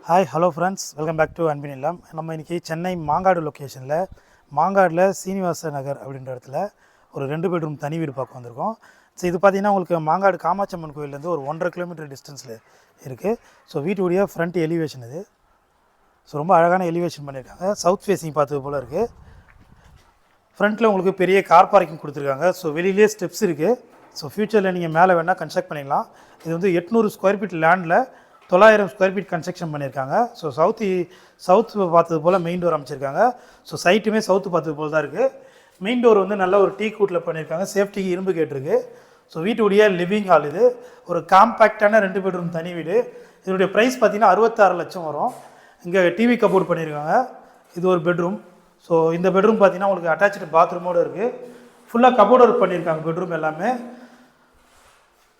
Hi hello friends, welcome back to அன்பின் இல்லம். நம்ம இன்றைக்கி சென்னை மாங்காடு லொக்கேஷனில் மாங்காடில் சீனிவாச நகர் அப்படின்ற இடத்துல ஒரு 2 பெட்ரூம் தனி வீடு பார்க்க வந்திருக்கோம். ஸோ இது பார்த்திங்கன்னா உங்களுக்கு மாங்காடு காமாட்சம்மன் கோயிலேருந்து ஒரு 1.5 கிலோமீட்டர் டிஸ்டன்ஸில் இருக்குது. ஸோ வீட்டுடைய ஃப்ரண்ட் எலிவேஷன் இது. ஸோ ரொம்ப அழகான எலிவேஷன் பண்ணியிருக்காங்க. சவுத் ஃபேஸிங் பார்த்தது போல் இருக்குது. ஃப்ரண்ட்டில் உங்களுக்கு பெரிய கார் பார்க்கிங் கொடுத்துருக்காங்க. ஸோ வெளியிலே ஸ்டெப்ஸ் இருக்குது. ஸோ ஃப்யூச்சரில் நீங்கள் மேலே வேணால் கன்ஸ்ட்ரக்ட் பண்ணிக்கலாம். இது வந்து 800 ஸ்கொயர் ஃபீட் லேண்டில் 900 ஸ்கொயர் ஃபீட் கன்ஸ்ட்ரக்ஷன் பண்ணியிருக்காங்க. ஸோ சவுத் பார்த்தது போல் மெயின் டோர் அமைச்சிருக்காங்க. ஸோ சைட்டுமே சவுத்து பார்த்தது போல் தான் இருக்குது. மெயின் டோர் வந்து நல்ல ஒரு டீ கூட்டில் பண்ணியிருக்காங்க. சேஃப்டிக்கு இரும்பு கேட் இருக்குது. ஸோ வீட்டுடைய லிவிங் ஹால் இது. ஒரு காம்பேக்டான 2 பெட்ரூம் தனி வீடு. இதனுடைய ப்ரைஸ் பார்த்திங்கன்னா 66 லட்சம் வரும். இங்கே டிவி கபோர்ட் பண்ணியிருக்காங்க. இது ஒரு பெட்ரூம். ஸோ இந்த பெட்ரூம் பார்த்திங்கன்னா உங்களுக்கு அட்டாச்சு பாத்ரூமோடு இருக்குது. ஃபுல்லாக கபோர்ட் ஒர்க் பண்ணியிருக்காங்க பெட்ரூம் எல்லாமே.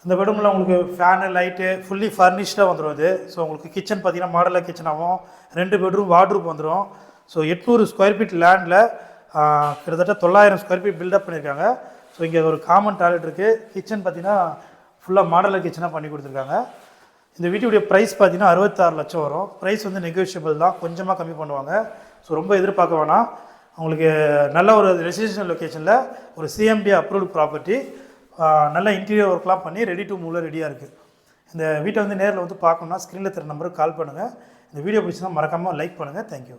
இந்த பெட்ரூமில் உங்களுக்கு ஃபேனு லைட்டு ஃபுல்லி ஃபர்னிஷ்டாக வந்துடும் இது. ஸோ உங்களுக்கு கிச்சன் பார்த்திங்கன்னா மாடலாக கிச்சனாகவும் 2 பெட்ரூம் வார்ட்ரூப் வந்துடும். ஸோ 800 ஸ்கொயர் ஃபீட் லேண்டில் கிட்டத்தட்ட 900 ஸ்கொயர் ஃபீட் பில்டப் பண்ணியிருக்காங்க. ஸோ இங்கே ஒரு காமன் டாய்லெட் இருக்குது. கிச்சன் பார்த்திங்கன்னா ஃபுல்லாக மாடலாக கிச்சனாக பண்ணி கொடுத்துருக்காங்க. இந்த வீட்டுடைய ப்ரைஸ் பார்த்திங்கன்னா 66 லட்சம் வரும். ப்ரைஸ் வந்து நெகோஷியபிள் தான், கொஞ்சமாக கம்மி பண்ணுவாங்க. ஸோ ரொம்ப எதிர்பார்க்க வேணாம். உங்களுக்கு நல்ல ஒரு ரெசிடென்ஷியல் லொக்கேஷனில் ஒரு சிஎம்டி அப்ரூவ்டு ப்ராப்பர்ட்டி, நல்ல இன்டீரியர் ஒர்க்லாம் பண்ணி ரெடி டு மூவ்ல ரெடியாக இருக்குது. இந்த வீட்டை வந்து நேரில் வந்து பார்க்கணுன்னா ஸ்க்ரீனில் தர நம்பருக்கு கால் பண்ணுங்கள். இந்த வீடியோ பிடிச்சினா மறக்காமல் லைக் பண்ணுங்கள். தேங்க்யூ.